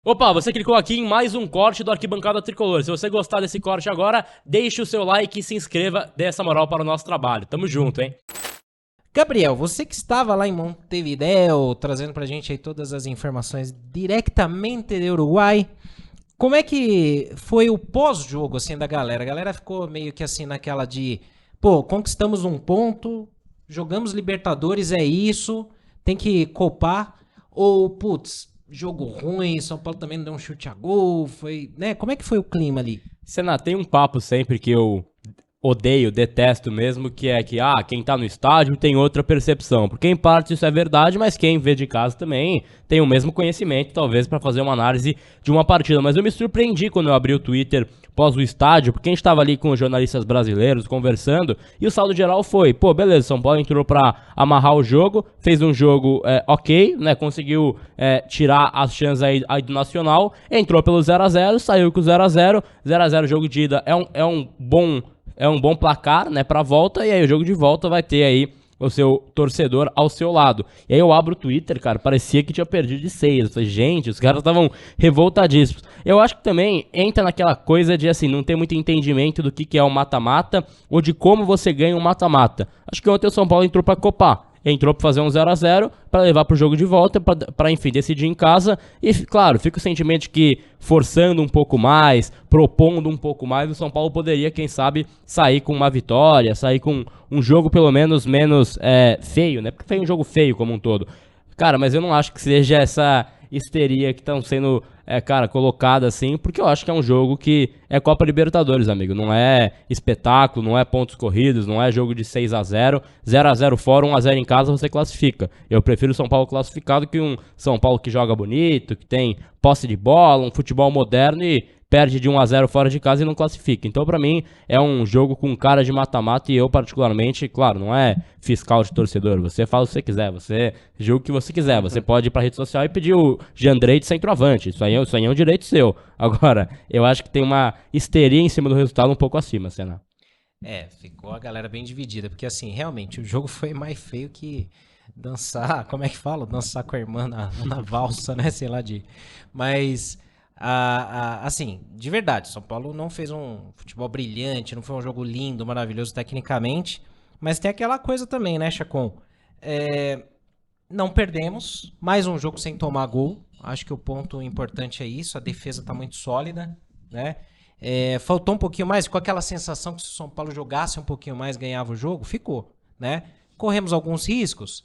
Opa, você clicou aqui em mais um corte do Arquibancada Tricolor. Se você gostar desse corte agora, deixe o seu like e se inscreva, dê essa moral para o nosso trabalho. Tamo junto, hein? Gabriel, você que estava lá em Montevidéu, trazendo pra gente aí todas as informações diretamente do Uruguai, como é que foi o pós-jogo, assim, da galera? A galera ficou meio que assim naquela de, pô, conquistamos um ponto, jogamos Libertadores, é isso, tem que copar, ou, putz, jogo ruim, São Paulo também não deu um chute a gol, foi, né? Como é que foi o clima ali? Senna, tem um papo sempre que eu odeio, detesto mesmo, que é que, quem tá no estádio tem outra percepção. Porque em parte isso é verdade, mas quem vê de casa também tem o mesmo conhecimento, talvez, pra fazer uma análise de uma partida. Mas eu me surpreendi quando eu abri o Twitter pós o estádio, porque a gente tava ali com os jornalistas brasileiros conversando, e o saldo geral foi, pô, beleza, São Paulo entrou pra amarrar o jogo, fez um jogo ok, né, conseguiu tirar as chances aí do Nacional, entrou pelo 0x0, saiu com o 0x0, 0x0 jogo de ida é um bom placar, né, pra volta, e aí o jogo de volta vai ter aí o seu torcedor ao seu lado. E aí eu abro o Twitter, cara, parecia que tinha perdido de 6. Eu falei, gente, os caras estavam revoltadíssimos. Eu acho que também entra naquela coisa de, assim, não ter muito entendimento do que é o mata-mata, ou de como você ganha um mata-mata. Acho que ontem o São Paulo entrou pra copar. Entrou pra fazer um 0x0, pra levar pro jogo de volta, pra enfim, decidir em casa. E, claro, fica o sentimento de que forçando um pouco mais, propondo um pouco mais, o São Paulo poderia, quem sabe, sair com uma vitória, sair com um jogo pelo menos feio, né? Porque foi um jogo feio como um todo. Cara, mas eu não acho que seja essa histeria que estão sendo, colocada assim, porque eu acho que é um jogo que é Copa Libertadores, amigo. Não é espetáculo, não é pontos corridos, não é jogo de 6x0, 0x0 fora, 1x0 em casa, você classifica. Eu prefiro o São Paulo classificado que um São Paulo que joga bonito, que tem posse de bola, um futebol moderno e perde de 1x0 fora de casa e não classifica. Então, pra mim, é um jogo com cara de mata-mata e eu, particularmente, claro, não é fiscal de torcedor. Você fala o que você quiser, você julga o que você quiser. Você pode ir pra rede social e pedir o Jandrei de centroavante. Isso aí é um direito seu. Agora, eu acho que tem uma histeria em cima do resultado um pouco acima, Senna. Ficou a galera bem dividida, porque assim, realmente, o jogo foi mais feio que dançar, como é que fala? Dançar com a irmã na valsa, né? Sei lá de. Mas, assim, de verdade, São Paulo não fez um futebol brilhante, não foi um jogo lindo, maravilhoso tecnicamente, mas tem aquela coisa também, né, Chacon? Não perdemos, mais um jogo sem tomar gol. Acho que o ponto importante é isso, a defesa tá muito sólida, né? Faltou um pouquinho mais, com aquela sensação que se o São Paulo jogasse um pouquinho mais, ganhava o jogo, ficou, né? Corremos alguns riscos,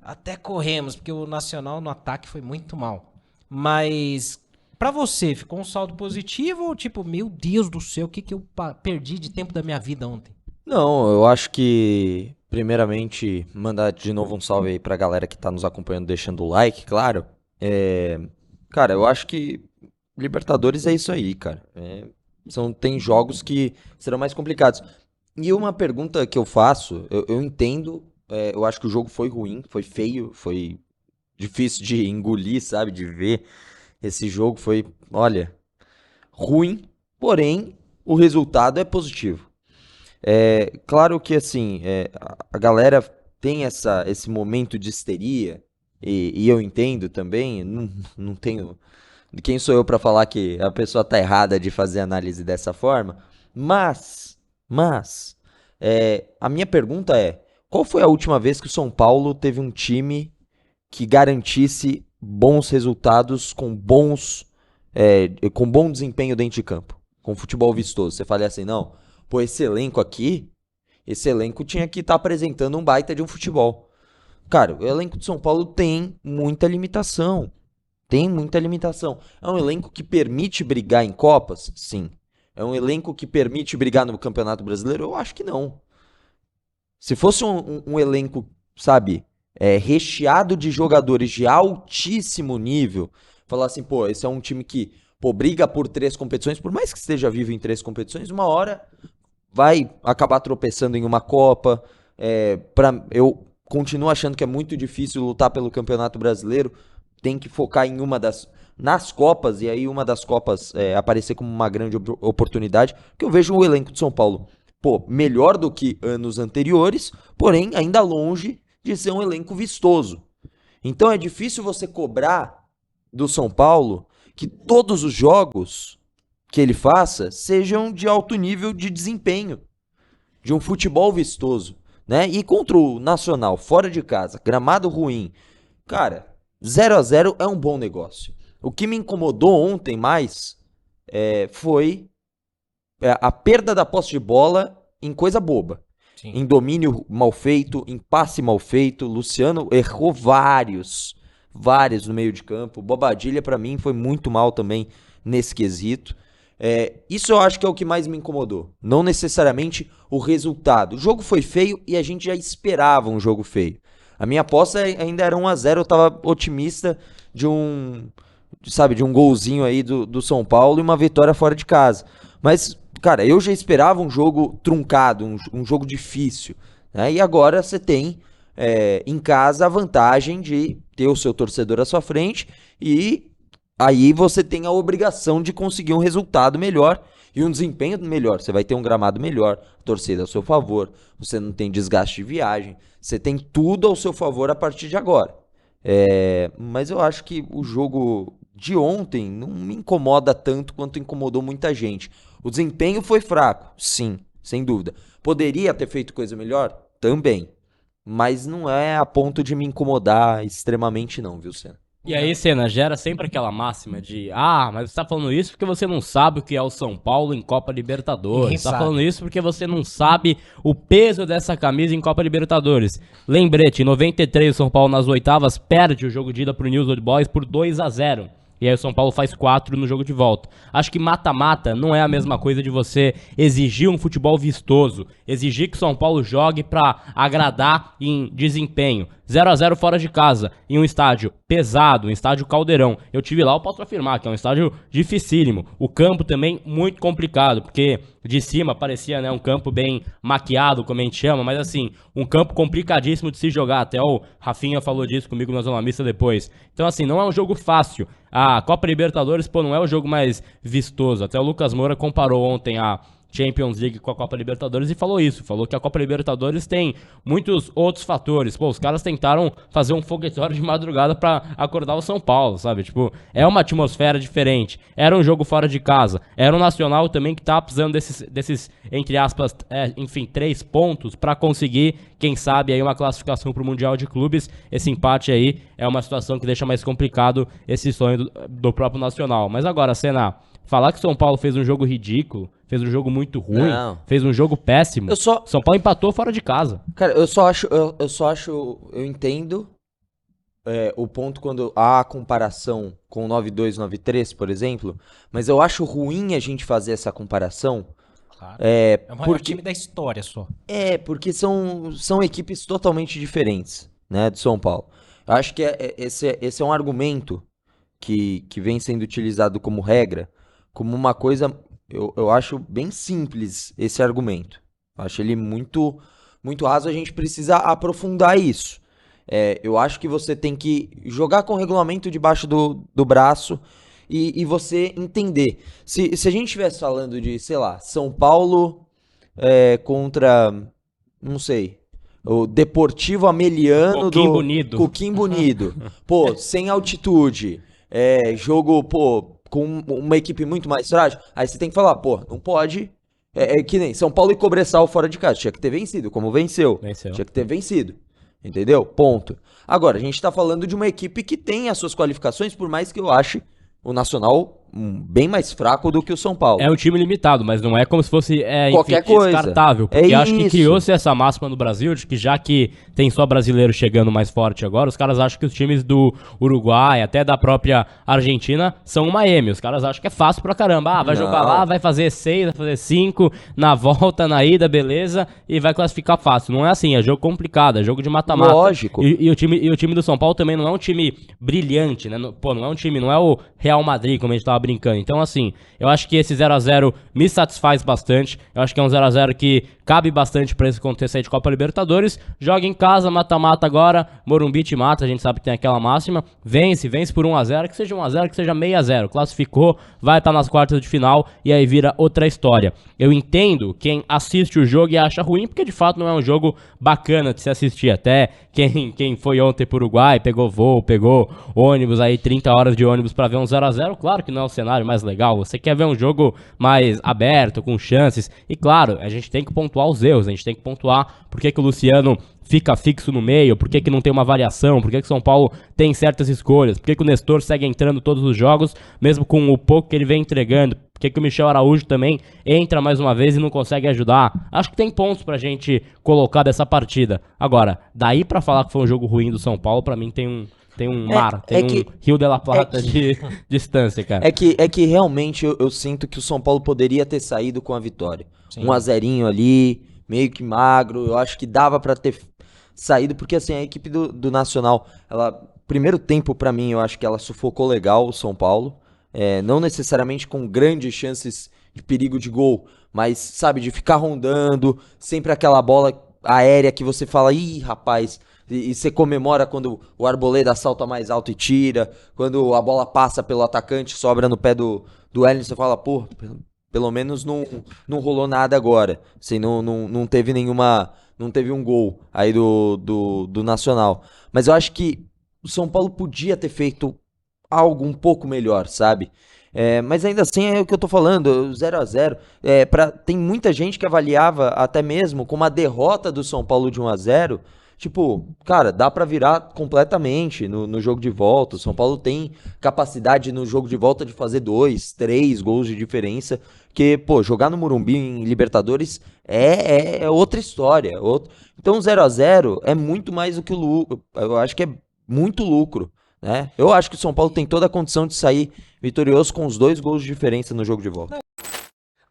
até corremos, porque o Nacional no ataque foi muito mal. Mas, pra você, ficou um saldo positivo ou tipo, meu Deus do céu, o que eu perdi de tempo da minha vida ontem? Não, eu acho que, primeiramente, mandar de novo um salve aí pra galera que tá nos acompanhando, deixando o like, claro. Cara, eu acho que Libertadores é isso aí, cara. Tem jogos que serão mais complicados. E uma pergunta que eu faço, eu entendo, eu acho que o jogo foi ruim, foi feio, foi difícil de engolir, sabe, de ver. Esse jogo foi, olha, ruim, porém, o resultado é positivo. Claro que assim, a galera tem esse momento de histeria, e eu entendo também, não tenho. Quem sou eu para falar que a pessoa tá errada de fazer análise dessa forma? Mas, a minha pergunta é: qual foi a última vez que o São Paulo teve um time que garantisse bons resultados com bom desempenho dentro de campo, com futebol vistoso? Você fala assim, não, pô, esse elenco tinha que estar apresentando um baita de um futebol. Cara, o elenco de São Paulo tem muita limitação. Tem muita limitação. É um elenco que permite brigar em Copas? Sim. É um elenco que permite brigar no Campeonato Brasileiro? Eu acho que não. Se fosse um elenco, sabe, recheado de jogadores de altíssimo nível, falar assim, pô, esse é um time que, pô, briga por 3 competições, por mais que esteja vivo em 3 competições, uma hora vai acabar tropeçando em uma Copa. Eu continuo achando que é muito difícil lutar pelo Campeonato Brasileiro. Tem que focar em nas Copas, e aí uma das Copas aparecer como uma grande oportunidade, que eu vejo o elenco de São Paulo, pô, melhor do que anos anteriores, porém ainda longe de ser um elenco vistoso. Então é difícil você cobrar do São Paulo que todos os jogos que ele faça sejam de alto nível de desempenho, de um futebol vistoso, né? E contra o Nacional, fora de casa, gramado ruim, cara, 0-0 é um bom negócio. O que me incomodou ontem mais foi a perda da posse de bola em coisa boba. Sim. Em domínio mal feito, em passe mal feito. Luciano errou vários no meio de campo. Bobadilha, pra mim, foi muito mal também nesse quesito. Isso eu acho que é o que mais me incomodou. Não necessariamente o resultado. O jogo foi feio e a gente já esperava um jogo feio. A minha aposta ainda era 1-0, eu tava otimista de um golzinho aí do São Paulo e uma vitória fora de casa. Mas, cara, eu já esperava um jogo truncado, um jogo difícil, né? E agora você tem em casa a vantagem de ter o seu torcedor à sua frente e aí você tem a obrigação de conseguir um resultado melhor e um desempenho melhor. Você vai ter um gramado melhor, torcida ao seu favor, você não tem desgaste de viagem, você tem tudo ao seu favor a partir de agora. Mas eu acho que o jogo de ontem não me incomoda tanto quanto incomodou muita gente. O desempenho foi fraco, sim, sem dúvida. Poderia ter feito coisa melhor? Também. Mas não é a ponto de me incomodar extremamente não, viu, Senna? E aí, Senna, gera sempre aquela máxima de mas você tá falando isso porque você não sabe o que é o São Paulo em Copa Libertadores. Ninguém Você tá sabe. falando isso porque você não sabe o peso dessa camisa em Copa Libertadores. Lembrete, em 93 o São Paulo nas oitavas perde o jogo de ida pro News Old Boys por 2-0. E aí o São Paulo faz 4 no jogo de volta. Acho que mata-mata não é a mesma coisa de você exigir um futebol vistoso, exigir que o São Paulo jogue pra agradar em desempenho. 0-0 fora de casa, em um estádio pesado, um estádio Caldeirão. Eu tive lá, eu posso afirmar que é um estádio dificílimo. O campo também muito complicado, porque de cima parecia, né, um campo bem maquiado, como a gente chama, mas assim, um campo complicadíssimo de se jogar. Até o Rafinha falou disso comigo na Zona Mista depois. Então assim, não é um jogo fácil. A Copa Libertadores, não é o jogo mais vistoso. Até o Lucas Moura comparou ontem a Champions League com a Copa Libertadores e falou isso, falou que a Copa Libertadores tem muitos outros fatores. Os caras tentaram fazer um foguetório de madrugada pra acordar o São Paulo, sabe? É uma atmosfera diferente. Era um jogo fora de casa. Era um Nacional também que tá precisando desses entre aspas, 3 pontos pra conseguir, quem sabe, aí uma classificação pro Mundial de Clubes. Esse empate aí é uma situação que deixa mais complicado esse sonho do próprio Nacional. Mas agora, Senna, falar que São Paulo fez um jogo ridículo, fez um jogo muito ruim, fez um jogo péssimo. São Paulo empatou fora de casa. Cara, eu entendo o ponto quando há a comparação com o 9-2, 9-3, por exemplo, mas eu acho ruim a gente fazer essa comparação. Claro. É o maior time da história só. Porque são equipes totalmente diferentes, né, do São Paulo. Eu acho que esse é um argumento que vem sendo utilizado como regra, como uma coisa, eu acho bem simples esse argumento. Eu acho ele muito, muito raso, a gente precisa aprofundar isso. Eu acho que você tem que jogar com o regulamento debaixo do braço e você entender. Se a gente estivesse falando de, sei lá, São Paulo contra, não sei, o Deportivo Ameliano Coquimbo Unido. Pô, sem altitude. Jogo, com uma equipe muito mais frágil. Aí você tem que falar, não pode. Que nem São Paulo e Cobressal fora de casa. Tinha que ter vencido, como venceu. Tinha que ter vencido. Entendeu? Ponto. Agora, a gente tá falando de uma equipe que tem as suas qualificações, por mais que eu ache o Nacional bem mais fraco do que o São Paulo. É um time limitado, mas não é como se fosse qualquer coisa. Descartável. Porque acho que criou-se essa máxima no Brasil de que já que tem só brasileiro chegando mais forte agora, os caras acham que os times do Uruguai, até da própria Argentina, são uma M. Os caras acham que é fácil pra caramba. Vai jogar lá, vai fazer 6, vai fazer 5, na volta, na ida, beleza, e vai classificar fácil. Não é assim, é jogo complicado, é jogo de mata-mata. Lógico. E o time do São Paulo também não é um time brilhante, né? Não é um time, não é o Real Madrid, como a gente tava brincando. Então, assim, eu acho que esse 0x0 me satisfaz bastante. Eu acho que é um 0x0 que cabe bastante pra esse contexto aí de Copa Libertadores. Joga em casa, mata-mata agora, Morumbi te mata, a gente sabe que tem aquela máxima. Vence por 1x0, que seja 1x0, que seja 6x0. Classificou, vai estar nas quartas de final e aí vira outra história. Eu entendo quem assiste o jogo e acha ruim, porque de fato não é um jogo bacana de se assistir. Até quem foi ontem pro Uruguai, pegou voo, pegou ônibus aí, 30 horas de ônibus pra ver um 0x0, claro que não é o cenário mais legal. Você quer ver um jogo mais aberto, com chances. E claro, a gente tem que pontuar os erros, a gente tem que pontuar por que o Luciano fica fixo no meio, por que não tem uma variação, por que o São Paulo tem certas escolhas, por que o Nestor segue entrando todos os jogos, mesmo com o pouco que ele vem entregando, por que o Michel Araújo também entra mais uma vez e não consegue ajudar. Acho que tem pontos pra gente colocar dessa partida. Agora, daí pra falar que foi um jogo ruim do São Paulo, pra mim tem um mar, tem um Rio de la Plata de distância, cara. É que realmente eu sinto que o São Paulo poderia ter saído com a vitória. Sim. 1x0 ali, meio que magro, eu acho que dava pra ter saído, porque assim, a equipe do Nacional, primeiro tempo pra mim, eu acho que ela sufocou legal o São Paulo, não necessariamente com grandes chances de perigo de gol, mas, sabe, de ficar rondando, sempre aquela bola aérea que você fala, ih, rapaz, e você comemora quando o Arboleda salta mais alto e tira, quando a bola passa pelo atacante, sobra no pé do Wellington, você fala, pô, pelo menos não rolou nada agora, assim, não teve não teve um gol aí do Nacional. Mas eu acho que o São Paulo podia ter feito algo um pouco melhor, sabe? Mas ainda assim é o que eu tô falando, 0x0. Tem muita gente que avaliava até mesmo como a derrota do São Paulo de 1x0. Tipo, cara, dá pra virar completamente no jogo de volta. O São Paulo tem capacidade no jogo de volta de fazer 2, 3 gols de diferença. Que, pô, jogar no Morumbi em Libertadores é outra história. Então 0x0 é muito mais do que o lucro. Eu acho que é muito lucro, né? Eu acho que o São Paulo tem toda a condição de sair vitorioso com os 2 gols de diferença no jogo de volta.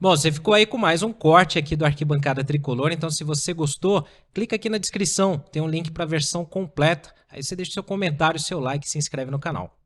Bom, você ficou aí com mais um corte aqui do Arquibancada Tricolor, então se você gostou, clica aqui na descrição, tem um link para a versão completa, aí você deixa seu comentário, seu like e se inscreve no canal.